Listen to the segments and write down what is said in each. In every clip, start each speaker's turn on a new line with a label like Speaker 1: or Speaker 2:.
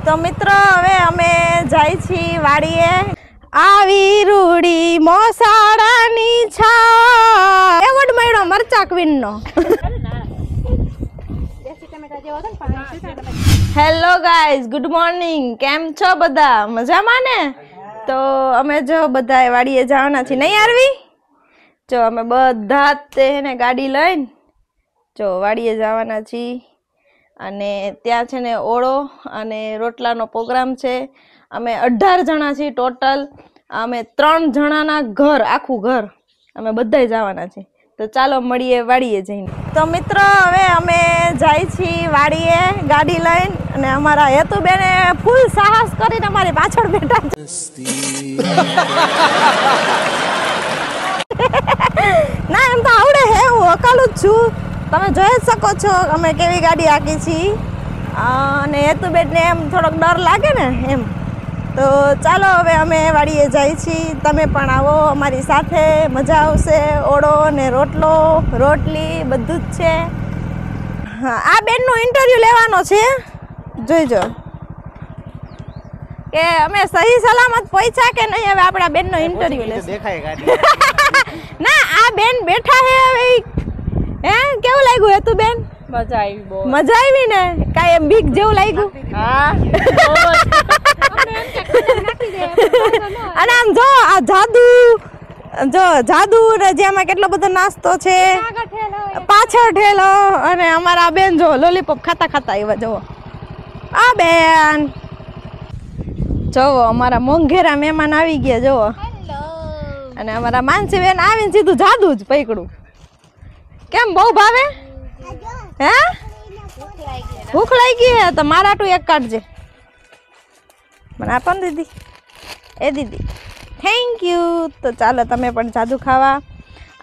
Speaker 1: तो मित्र हवे अमे जाई छी वाड़ीए आवी रूडी मोसाड़ानी छा एवोर्ड मळ्यो मरचा क्वीन नो हेलो गाइस गुड मॉर्निंग केम छो बधा मजामां ने तो अमे जो बधाए वाड़ीए जवाना छी नहीं आरवी जो अमे बधा तेने गाड़ी लईने जो वाड़ीए जवाना छी अने त्या छे ने ओळो अने रोटलानो प्रोग्राम छे अमे 18 जणा छी टोटल अमे 3 जणाना घर आखू घर अमे बधाय जवाना छी तो चालो मळीए वाड़ीए जईने तो मित्र हवे अमे जाई छी वाड़ीए गाड़ी लईने अने अमारा हेतुबेने फूल साहस करीने अमारी पाछळ बेठा ना एम तो आवडे हे हूँ अकालू ज छू તમે જોઈ શકો છો અમે કેવી ગાડી આકી છી અને હેતુબેનને એમ થોડોક ડર લાગે ને એમ તો ચાલો હવે અમે વાડીએ જઈ છી તમે પણ આવો અમારી સાથે મજા આવશે ઓળો ને રોટલો રોટલી બધું જ છે હા આ બેનનો ઇન્ટરવ્યુ લેવાનો છે જોઈજો કે અમે સહી સલામત પહોંચ્યા કે નહીં હવે આપણા બેનનો ઇન્ટરવ્યુ લેશે દેખાય ગાડી ના આ બેન બેઠા છે હવે હે કેવું લાગ્યું હે તું બેન મજા આવી બહુ મજા આવી ને કાઈ એમ બીક જેવું લાગ્યું હા અને આમ જો આ જાદુ ને જેમાં કેટલો બધો નાસ્તો છે પાછળ ઠેલો અને અમારા બેન જો લોલીપોપ ખાતા ખાતા આવ્યા જો આ બેન જોવો અમારા મોંઘેરા મહેમાન આવી ગયા જોવો અને અમારા માનસી બેન આવીને સીધું જાદુ જ પકડું કેમ બહુ ભાવે હે ભૂખ લાગી હે તો મારાટું એક કાઢજે મને આપો ને દીદી એ દીદી થેન્ક યુ તો ચાલો તમે પણ જાદુ ખાવા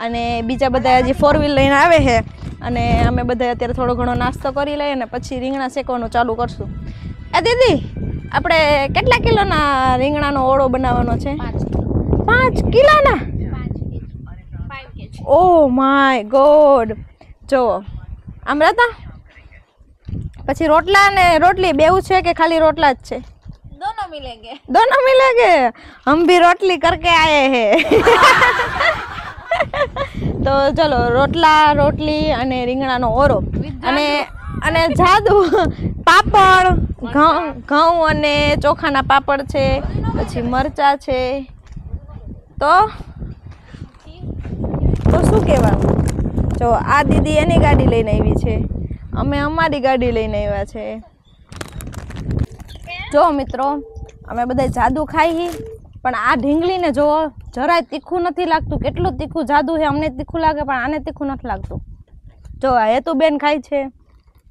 Speaker 1: અને બીજા બધા હજી 4 વ્હીલ લઈને આવે છે અને અમે બધા અત્યારે થોડો ઘણો નાસ્તો કરી લઈએ અને પછી રીંગણા શેકવાનું ચાલુ કરશું એ દીદી આપણે કેટલા કિલોના રીંગણાનો ઓળો બનાવવાનો છે 5 કિલોના Oh my god જો આમ રહેતા પછી રોટલા ને રોટલી બેવું છે કે ખાલી રોટલા જ છે दोनों मिलेंगे हम भी रोटली करके आए हैं तो चलो रोटला रोटली અને રીંગણાનો ઓરો અને અને જાદુ પાપડ ઘઉં અને ચોખાના પાપડ છે પછી મરચા છે તો શું કહેવાનું જો આ દીદી એની ગાડી લઈને આવી છે અમે અમારી ગાડી લઈને આવ્યા છે જો મિત્રો અમે બધા જાદુ ખાઈ પણ આ ઢીંગલીને જો જરાય તીખું નથી લાગતું કેટલું તીખું જાદુ છે અમને તીખું લાગે પણ આને તીખું નથી લાગતું જો આ હેતુબેન ખાય છે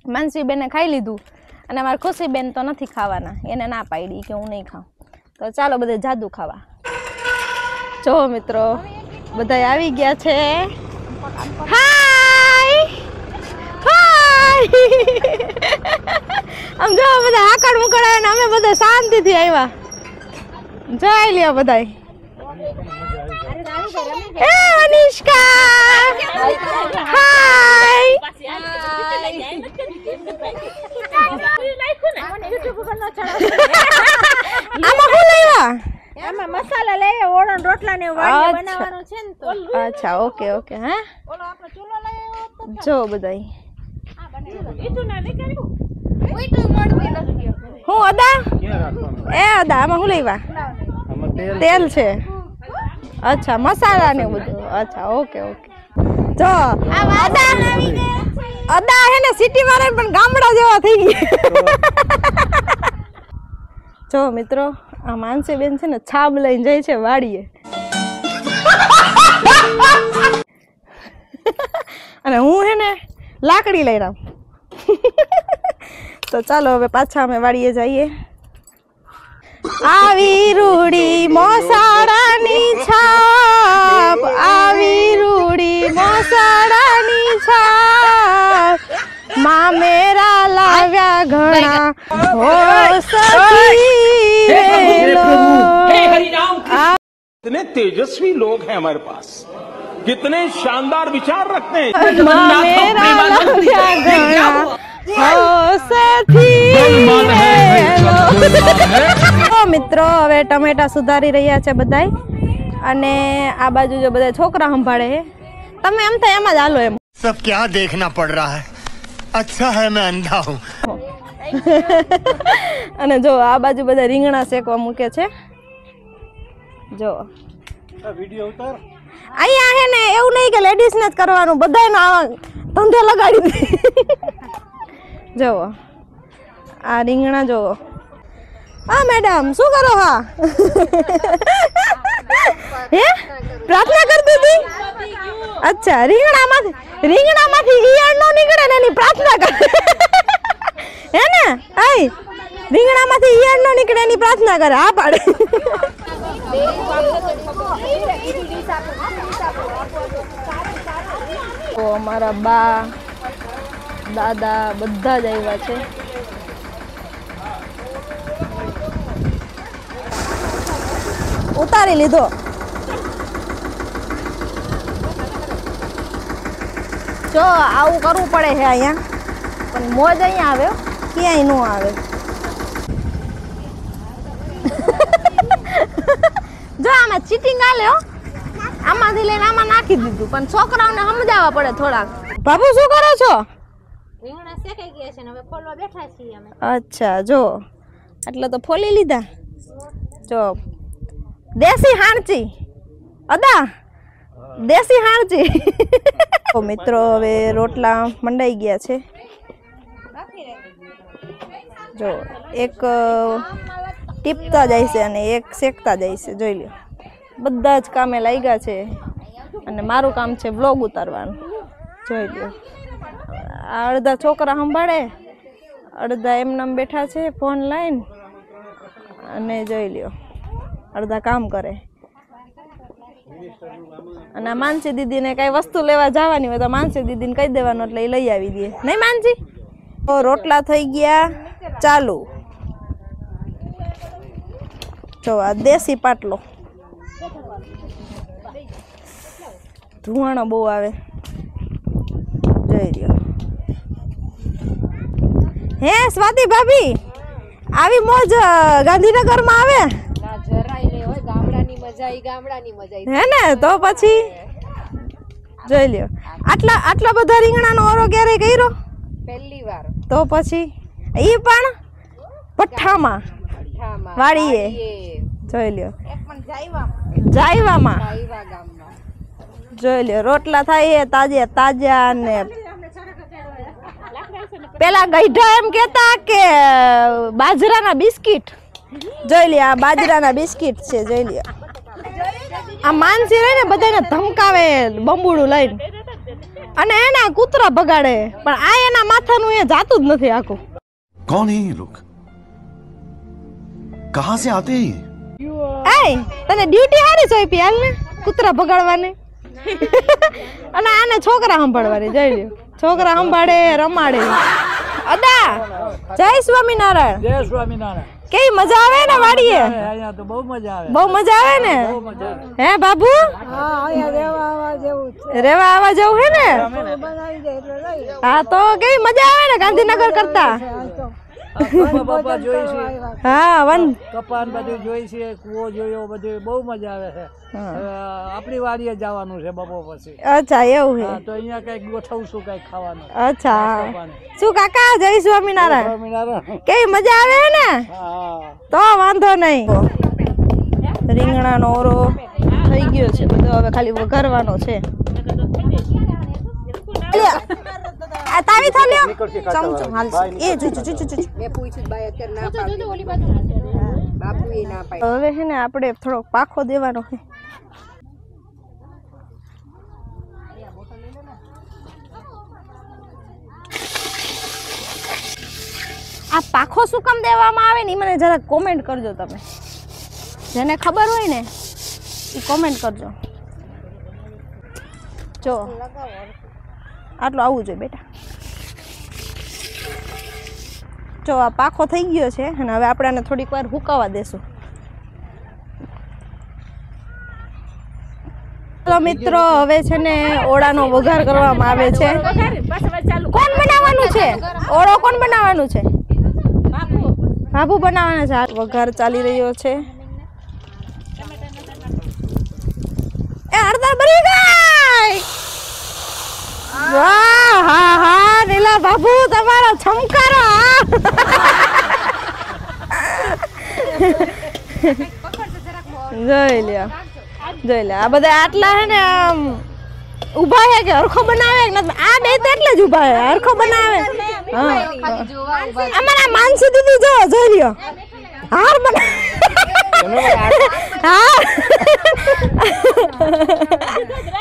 Speaker 1: માનસીબેને ખાઈ લીધું અને અમારી ખુશીબેન તો નથી ખાવાના એને ના પાડી કે હું નહીં ખાઉં તો ચાલો બધા જાદુ ખાવા જો મિત્રો બધા આવી ગયા છે હાય હાય આમ જો બધા આકડ મુકડ આવે ને અમે બધા શાંતિથી આવ્યા જોઈ લ્યો બધા એ અનિષ્કા હાય આમાં હું લેવા આમાં મસાલા લે ઓળો રોટલા ને વાડી બનાવવાનો છે ને તો અચ્છા ઓકે ઓકે હે ઓલો આપણો ચૂલો લઈ જો બધાઈ આ બનાવ્યો ઈતું ના દે કર્યું ઓઈતું મોડવી નથી હું અદા એ અદા આમાં હું લેવા તેલ છે અચ્છા મસાલા ને બધું અચ્છા ઓકે ઓકે જો આ અદા આવી ગયા અદા હે ને સિટી વાળા પણ ગામડા જેવા થઈ ગયા જો મિત્રો આ માનસી બેન છે ને છાબ લઈને જાય છે વાડીએ અને હું હે ને લાકડી લઈ રામ તો ચાલો હવે પાછા અમે વાડીએ જઈએ આવી રૂડી મોસાળાની છાપ આવી રૂડી મોસાળાની છાપ માં મેરા લાવ્યા ઘણા હો સખી
Speaker 2: कितने तेजस्वी लोग हैं हमारे पास कितने शानदार विचार रखते हैं
Speaker 1: हो सखी ટમેટા સુધારી રહ્યા છે બધાય અને આ બાજુ જો બધા છોકરા સંભાળે છે તમે એમ થાય એમ જ હાલો એમ
Speaker 3: सब क्या देखना पड़ रहा है अच्छा है मैं अंधा हूँ
Speaker 1: અને જો આ બાજુ બધા રીંગણા શેકવા મૂકે છે જો
Speaker 4: વિડિયો ઉતાર
Speaker 1: અહીંયા હે ને એવું નહીં કે લેડીઝ ને જ કરવાનું બધાને ધંધે લગાડી દે જો આ રીંગણા જો હા મેડમ શું કરો હા હે પ્રાર્થના કરતી હતી અચ્છા રીંગણામાંથી ઈયળ નો નીકળે ને એની પ્રાર્થના કરે હે ને આય રીંગણામાંથી ઈયળ નો નીકળે એની પ્રાર્થના કરે હા પાડે તો અમારા બા દાદા બધા જ આવ્યા છે ઉતારી લીધો જો આવું કરવું પડે છે અહીંયા પણ મોજ અહીંયા આવે ક્યાંય ન આવે જો આમાં ચીટિંગ આલે હો આમાંથી લઈને આમાં નાખી દીધું પણ છોકરાઓને સમજાવવા પડે થોડાક બાબુ શું કરો છો
Speaker 5: રીંગણા શેકાઈ ગયા છે ને હવે ફોલવા બેઠા છીએ અમે
Speaker 1: અચ્છા જો એટલે તો ફોલી લીધા જો દેશી હાણચી અદા દેશી હાણચી તો મિત્રો હવે રોટલા મંડાઈ ગયા છે જો એક ટીપતા જાય છે અને એક શેકતા જાય છે જોઈ લો બધા જ કામે લાગ્યા છે અને મારું કામ છે વ્લોગ ઉતારવાનું જોઈ લો અડધા છોકરા સંભાળે અડધા એમનામ બેઠા છે ફોન લઈને અને જોઈ લ્યો અડધા કામ કરે અને માનસી દીદીને કઈ વસ્તુ લેવા જવાની હોય તો માનસી દીદીને કહી દેવાનું એટલે એ લઈ આવી દે નહીં માનસી તો રોટલા થઈ ગયા ચાલુ જો આ દેશી પાટલો ધુવાણો બહુ આવે જોઈ રહ્યો હે સ્વાતિ ભાભી આવી મોજ ગાંધીનગરમાં આવે હે ને તો પછી જોઈ લ્યો આટલા બધા રીંગણાનો ઓરો ક્યારે કર્યો
Speaker 5: પહેલી વાર
Speaker 1: તો પછી ઈ પણ પઠ્ઠામાં વાડીએ જોઈ લ્યો જાયવામાં જોઈ લ્યો રોટલા થાય તાજા ને પેલા ગઈઢા એમ કેતા કે બાજરાના બિસ્કિટ જોઈ લ્યો આ બાજરાના બિસ્કિટ છે જોઈ લ્યો આ માનસી રહે ને બધાને ધમકાવે બંબુડું લઈને અને એના કૂતરા ભગાડે પણ આ એના માથાનું એ જાતું જ નથી આખું
Speaker 6: कौन है ये लोग कहां से आते हैं
Speaker 1: એય તને ડ્યુટી હારી સોંપી હાલ ને કૂતરા ભગાડવાની અને આને છોકરા સંભાળવાની જોઈ લ્યો છોકરા સંભાળે રમાડે અદા જય સ્વામિનારાયણ
Speaker 4: જય સ્વામિનારાયણ
Speaker 1: કેવી મજા આવે ને વાડીએ
Speaker 4: અહીંયા તો બહુ મજા આવે
Speaker 1: બહુ મજા આવે ને હે બાબુ રેવા આવા જેવું હે ને હા તો કેવી મજા આવે ને ગાંધીનગર કરતા
Speaker 4: બાપા જોઈ છે
Speaker 1: હા વન
Speaker 4: કપાન બધું જોઈ છે કૂવો જોયો બધું બહુ મજા આવે છે આપણી વાડીએ જવાનું છે બપોર પછી
Speaker 1: અચ્છા એવું હે
Speaker 4: તો અહીંયા કઈક ગોઠવશું કઈક ખાવાનું
Speaker 1: અચ્છા શું કાકા જય સ્વામિનારાયણ
Speaker 4: સ્વામિનારાયણ
Speaker 1: કેવી મજા આવે હે ને
Speaker 4: હા
Speaker 1: તો વાંધો નહીં રીંગણાનો ઓરો થઈ ગયો છે બધો હવે ખાલી વઘારવાનો છે આ તાવી થા લ્યો ચમચો હાલ એ જો
Speaker 5: મેં પૂછ્યું બાય અત્યારે ના પાડી બાપુ એ ના પાડી
Speaker 1: હવે છે ને આપણે થોડો પાખો દેવાનો છે આ પાખો શું કામ દેવામાં આવે ને મને જરા કોમેન્ટ કરજો તમે જેને ખબર હોય ને એ કોમેન્ટ કરજો જો આટલું આવવું જોઈએ બેટા જો આ પાખો થઈ ગયો છે અને હવે આપણે આને થોડીક વાર હુકાવા દેશું તો મિત્રો હવે છે ને ઓળાનો વઘાર કરવામાં આવે છે કોણ બનાવવાનું છે ઓળો કોણ બનાવવાનું છે બાબુ બનાવવાના છે વઘાર ચાલી રહ્યો છે બબરી ગઈ વાહ હા હા નીલા બાબુ તમારો છમકારો જોઈ લ્યો આ બધા આટલા હે ને આમ ઉભા હે કે હરખો બનાવે કે આ બે તો એટલે જ ઉભા હે હરખો બનાવે હા અમારા માનસી દીદી જો જોઈ લ્યો હાર બના હા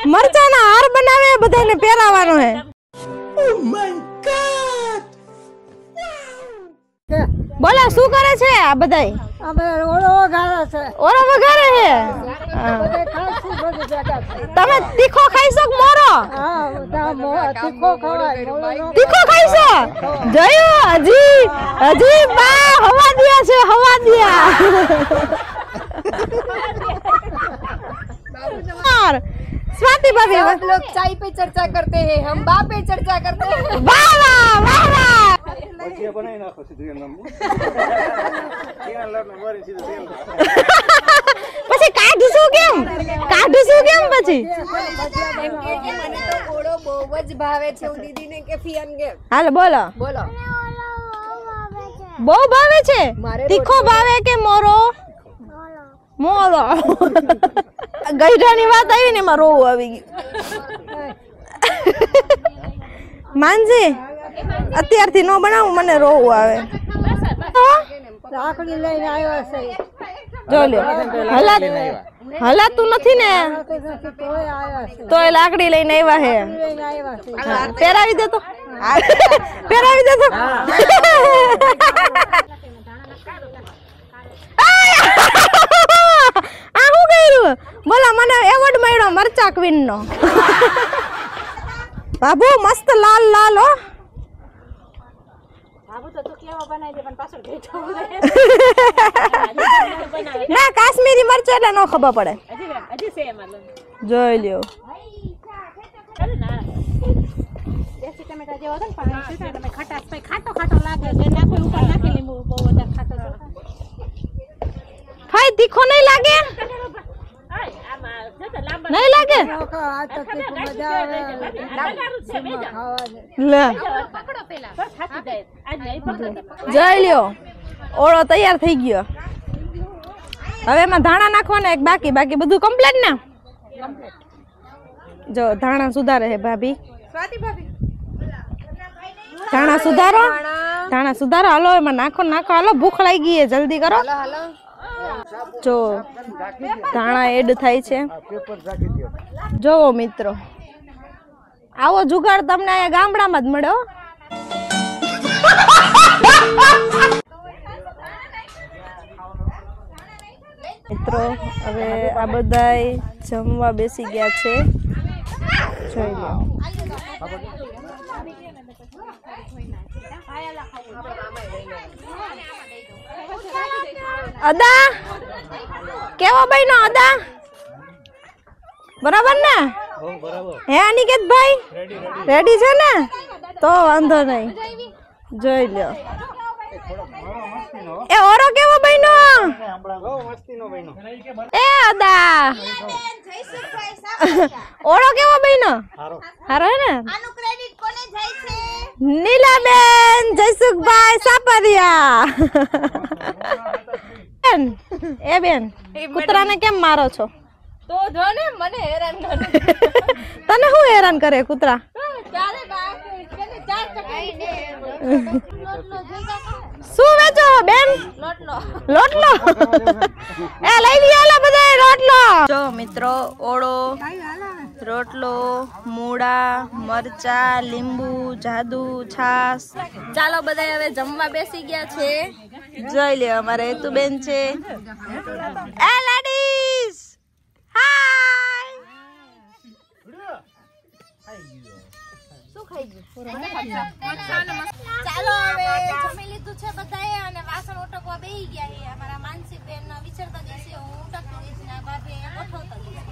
Speaker 1: મરચાના હાર બનાવે બધાને પહેરાવાનો હે બોલો શું કરે છે આ બધાય ઓરો વઘારે છે તમે તીખો ખાઈશો કે મોરો તીખો ખાઈશો જોયું હજી બા હવા દિયા છે હવા દિયા स्वाति भाभी
Speaker 5: सब लोग चाय पे चर्चा करते हैं हम बा पे चर्चा करते हैं
Speaker 1: वाह वाह वाह वाह પછી કાઢીશું કેમ પછી
Speaker 5: મને તો ઓળો બહુ જ ભાવે છે હું દીદીને કે ફિયાન કે
Speaker 1: હાલો બોલો બહુ ભાવે છે તીખો ભાવે કે મોરો મોરો ગઈઢાની વાત આવી ને એમાં રોવું આવી ગયું માનજી અત્યારથી નો બનાવું મને રોવું આવે
Speaker 5: રાખડી લઈને આવ્યો છે
Speaker 1: જો લ્યો હલાતું નથી ને તોય લાકડી લઈને આવ્યા હે પહેરાવી દે તો પહેરાવી દે તો બોલો મને એવોર્ડ મળ્યો મરચા ક્વીન નો બાબુ મસ્ત લાલ લાલ હો બાબુ તો તું કેવો બનાવી દે પણ પાછળ બેઠો ના કાશ્મીરી મરચા એટલે નો ખબર પડે હજી છે એમાં જોઈ લ્યો દેશી ટમેટા જેવો હતો ને પાણી છે તમે ખટાશ પે ખાટો લાગે છે નાખો ઉપર નાખી લીંબુ બહુ વધારે ખાટો છે ભાઈ તીખો નહીં લાગે नहीं लगे જોઈ લ્યો ઓળો તૈયાર થઈ ગયો હવે એમાં ધાણા નાખવાના એક બાકી બધું કમ્પ્લીટ ને જો ધાણા સુધારે છે ભાભી ધાણા સુધારો હાલો એમાં નાખો હાલો ભૂખ લાગી ગઈ જલ્દી કરો જો ધાણા એડ થાય છે જોવો મિત્રો આવો જુગાડ તમને અહીંયા ગામડામાં જ મળ્યો મિત્રો હવે આ બધાય જમવા બેસી ગયા છે જોઈ લો અદા કેવો બન્યો અદા બરાબર ને હે અનિકેત ભાઈ રેડી છે ને તો વાંધો નહીં જોઈ લ્યો એ ઓરો કેવો બન્યો એ અદા ઓરો કેવો બન્યો હારો હે ને આનું ક્રેડિટ કોને જાય છે નીલાબેન જયસુખભાઈ સાપરિયા એ બેન કૂતરાને કેમ મારો છો તો જો ને મને હેરાન કરે તને શું હેરાન કરે કૂતરા શું વેચો બેન લોટલો એ લઈ લીયા બધા રોટલો જો મિત્રો ઓળો રોટલો મૂળા મરચા લીંબુ જાદુ છાસ ચાલો બધા હવે જમવા બેસી ગયા છે જોઈ લે અમારે હેતુબેન છે એ લેડીઝ હાય શું ખાઈ ગયું ચાલો હવે જમી લીધું છે બધાએ અને વાસણ ઓટકવા બેહી ગયા છે અમારા માનસી બેન વિચારતા જશે હું ઉટકતી જઈશ ને ભાભી ગોઠવતા જઈશ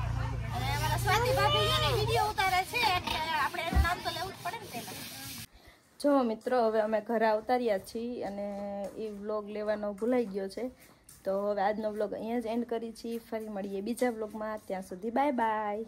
Speaker 1: અને અમારા સ્વાતિ ભાભી છે ને વિડિયો ઉતારે છે એટલે આપણે એનું નામ તો લેવું જ પડે ને તેના જો મિત્રો હવે અમે ઘરે ઉતાર્યા છીએ અને એ વ્લોગ લેવાનો ભૂલાઈ ગયો છે તો હવે આજનો વ્લોગ અહીંયા જ એન્ડ કરી છીએ ફરી મળીએ બીજા વ્લોગમાં ત્યાં સુધી બાય બાય